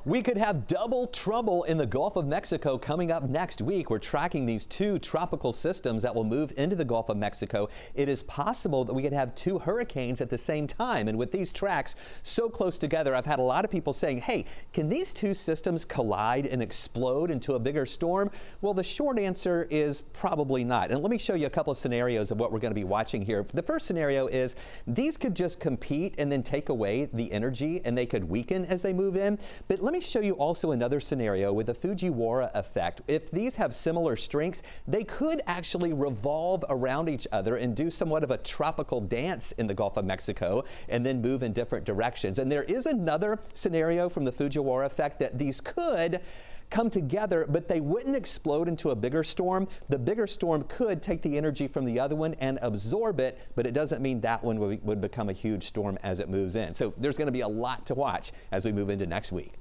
We could have double trouble in the Gulf of Mexico coming up next week. We're tracking these two tropical systems that will move into the Gulf of Mexico. It is possible that we could have two hurricanes at the same time. And with these tracks so close together, I've had a lot of people saying, hey, can these two systems collide and explode into a bigger storm? Well, the short answer is probably not. And let me show you a couple of scenarios of what we're going to be watching here. The first scenario is these could just compete and then take away the energy, and they could weaken as they move in. But let me show you also another scenario with the Fujiwhara effect. If these have similar strengths, they could actually revolve around each other and do somewhat of a tropical dance in the Gulf of Mexico and then move in different directions. And there is another scenario from the Fujiwhara effect that these could come together, but they wouldn't explode into a bigger storm. The bigger storm could take the energy from the other one and absorb it, but it doesn't mean that one would become a huge storm as it moves in. So there's going to be a lot to watch as we move into next week.